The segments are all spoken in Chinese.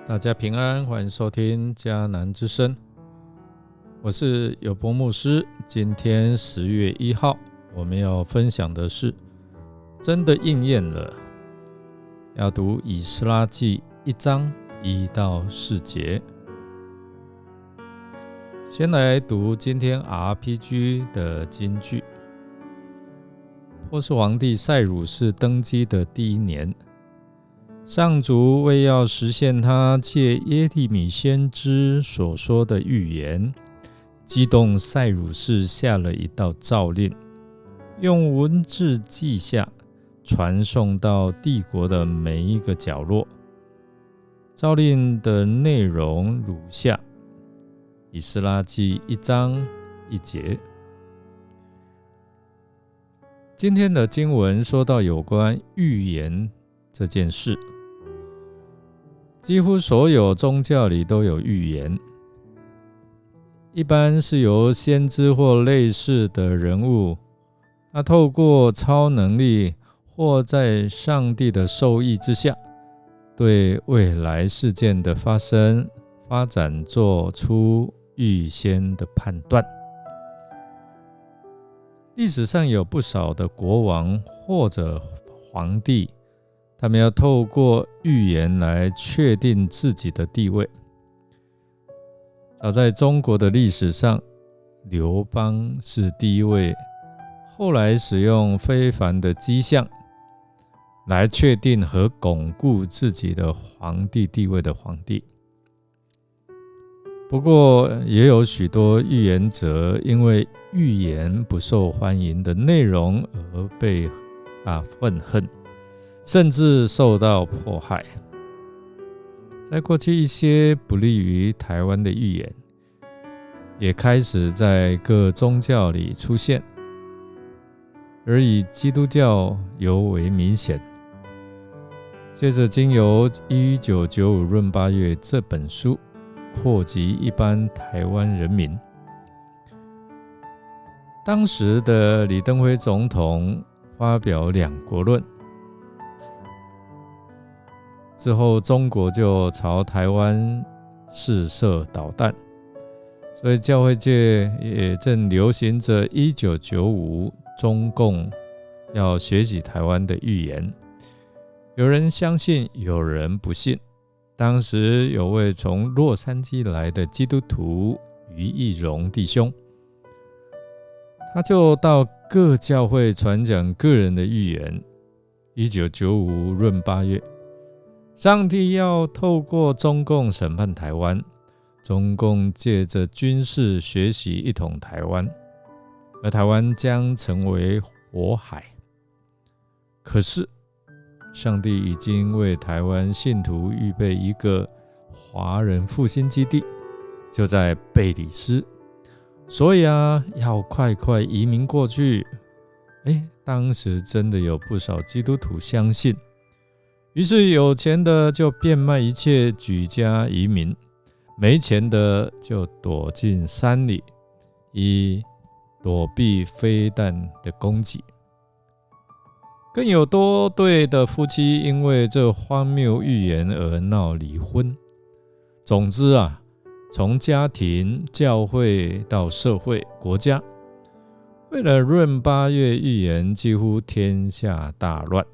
大家平安，欢迎收听迦南之声，我是有波牧师。今天10月1号，我们要分享的是真的应验了，要读以斯拉记1章1到4节。先来读今天 RPG 的金句。波斯皇帝塞鲁士登基的第1年，上主为要实现他借耶利米先知所说的预言，激动塞鲁士下了一道诏令，用文字记下，传送到帝国的每一个角落。诏令的内容如下：以斯拉记1章1节。今天的经文说到有关预言这件事。几乎所有宗教里都有预言，一般是由先知或类似的人物，他透过超能力或在上帝的授意之下，对未来事件的发生、发展做出预先的判断。历史上有不少的国王或者皇帝，他们要透过预言来确定自己的地位。早在中国的历史上，刘邦是第一位后来使用非凡的迹象来确定和巩固自己的皇帝地位的皇帝。不过也有许多预言者因为预言不受欢迎的内容而被愤恨，甚至受到迫害。在过去，一些不利于台湾的预言也开始在各宗教里出现，而以基督教尤为明显。接着经由1995闰8月这本书扩及一般台湾人民。当时的李登辉总统发表2国论之后，中国就朝台湾试射导弹，所以教会界也正流行着1995中共要学习台湾的预言。有人相信，有人不信。当时有位从洛杉矶来的基督徒于义荣弟兄，他就到各教会传讲个人的预言。1995闰8月，上帝要透过中共审判台湾，中共借着军事学习一统台湾，而台湾将成为火海。可是上帝已经为台湾信徒预备一个华人复兴基地，就在贝里斯，所以要快快移民过去。当时真的有不少基督徒相信，于是有钱的就变卖一切举家移民，没钱的就躲进山里，以躲避飞弹的攻击。更有多对的夫妻因为这荒谬预言而闹离婚。总之从家庭、教会到社会、国家，为了闰8月预言，几乎天下大乱。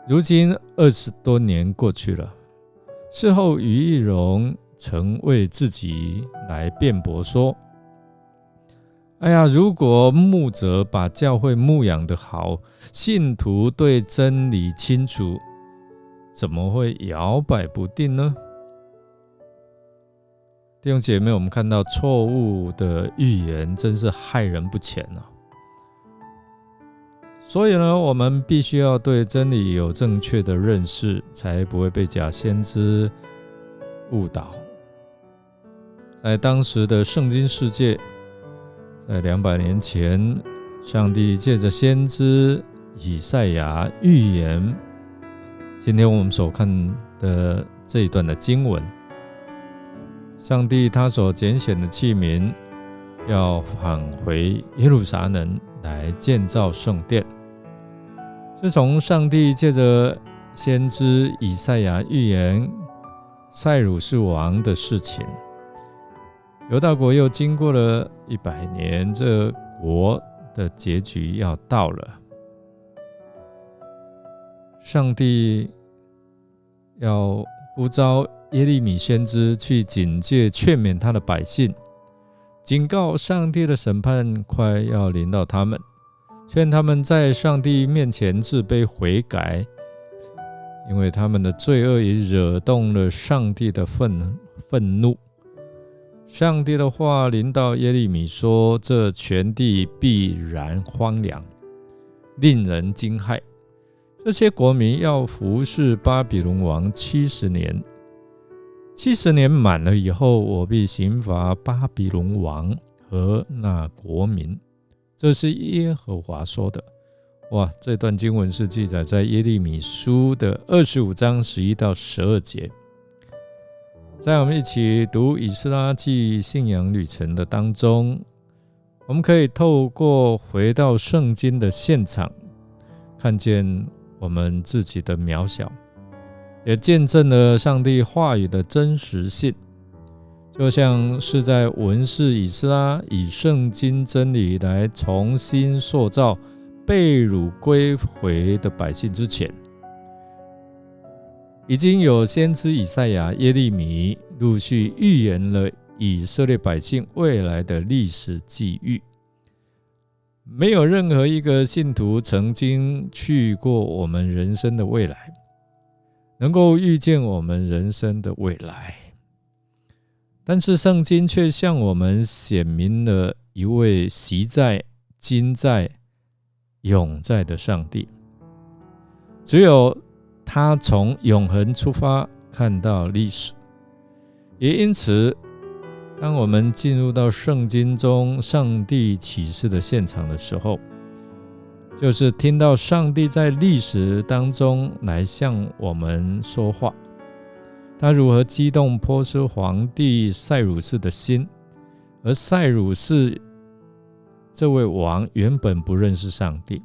如今20多年过去了，事后于义荣曾为自己来辩驳说，如果牧者把教会牧养得好，信徒对真理清楚，怎么会摇摆不定呢？弟兄姐妹，我们看到错误的预言真是害人不浅所以呢，我们必须要对真理有正确的认识，才不会被假先知误导。在当时的圣经世界，在200年前，上帝借着先知以赛亚预言今天我们所看的这一段的经文。上帝他所拣选的器皿要返回耶路撒冷来建造圣殿。自从上帝借着先知以赛亚预言塞鲁士王的事情。犹大国又经过了100年，这国的结局要到了。上帝要呼召耶利米先知去警戒劝勉他的百姓，警告上帝的审判快要临到他们，劝他们在上帝面前自卑悔改，因为他们的罪恶已惹动了上帝的愤怒。上帝的话临到耶利米说，这全地必然荒凉，令人惊骇。这些国民要服侍巴比伦王70年，70年满了以后，我必刑罚巴比伦王和那国民。这是耶和华说的。哇，这段经文是记载在耶利米书的25章11到12节。在我们一起读以斯拉记信仰旅程的当中，我们可以透过回到圣经的现场，看见我们自己的渺小，也见证了上帝话语的真实性。就像是在文士以斯拉以圣经真理来重新塑造被掳归回的百姓之前，已经有先知以赛亚、耶利米陆续预言了以色列百姓未来的历史际遇。没有任何一个信徒曾经去过我们人生的未来，能够预见我们人生的未来。但是圣经却向我们显明了一位昔在、今在、永在的上帝。只有他从永恒出发，看到历史。也因此，当我们进入到圣经中上帝启示的现场的时候，就是听到上帝在历史当中来向我们说话。他如何激动波斯皇帝塞鲁士的心，而塞鲁士这位王原本不认识上帝，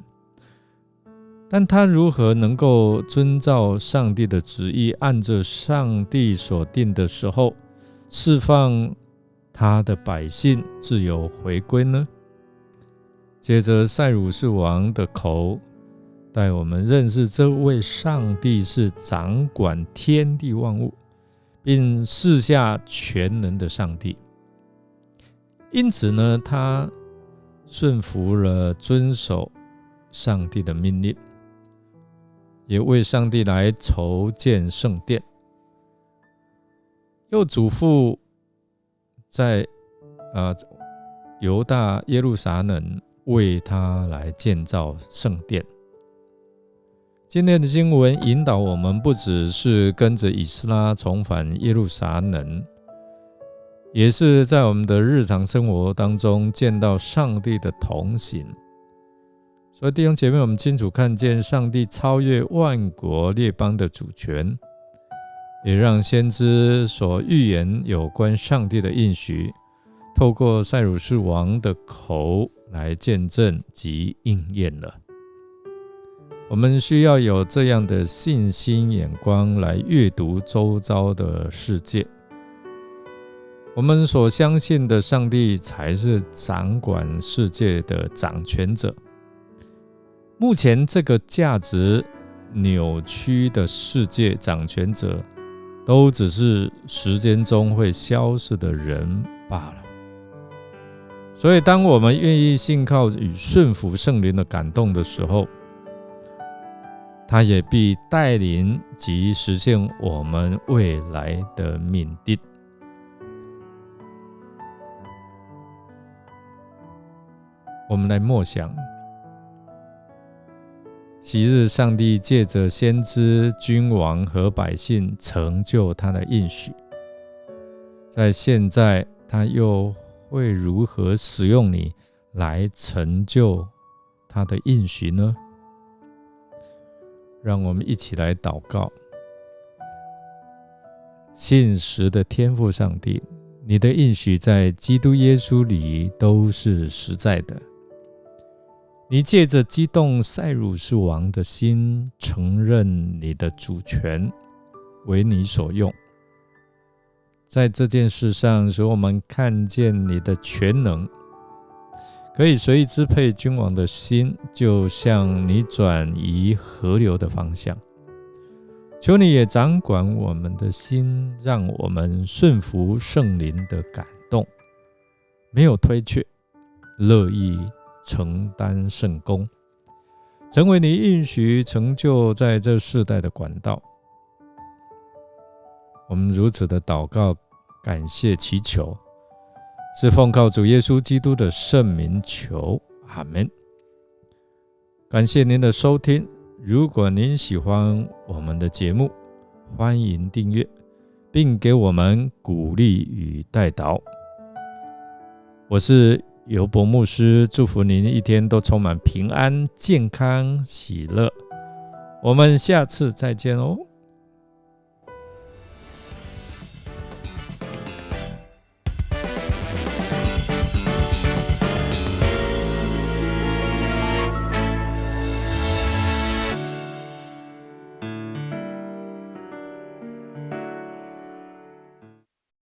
但他如何能够遵照上帝的旨意，按着上帝所定的时候释放他的百姓自由回归呢？接着塞鲁士王的口带我们认识这位上帝是掌管天地万物并赐下全能的上帝。因此呢，他顺服了遵守上帝的命令，也为上帝来筹建圣殿，又嘱咐在犹大耶路撒冷为他来建造圣殿。今天的经文引导我们，不只是跟着以斯拉重返耶路撒冷，也是在我们的日常生活当中见到上帝的同行。所以弟兄姐妹，我们清楚看见上帝超越万国列邦的主权，也让先知所预言有关上帝的应许，透过塞鲁士王的口来见证及应验了。我们需要有这样的信心眼光来阅读周遭的世界。我们所相信的上帝才是掌管世界的掌权者。目前这个价值扭曲的世界掌权者，都只是时间中会消失的人罢了。所以当我们愿意信靠与顺服圣灵的感动的时候，他也必带领及实现我们未来的命定。我们来默想，昔日上帝借着先知、君王和百姓成就他的应许，在现在他又会如何使用你来成就他的应许呢？让我们一起来祷告。信实的天父上帝，你的应许在基督耶稣里都是实在的。你借着激动塞鲁士王的心，承认你的主权为你所用，在这件事上使我们看见你的全能，可以随意支配君王的心，就像你转移河流的方向。求你也掌管我们的心，让我们顺服圣灵的感动，没有推却，乐意承担圣工，成为你应许成就在这世代的管道。我们如此的祷告，感谢祈求，是奉靠主耶稣基督的圣名求，阿们。感谢您的收听，如果您喜欢我们的节目，欢迎订阅，并给我们鼓励与代祷。我是尤伯牧师，祝福您一天都充满平安、健康、喜乐。我们下次再见哦。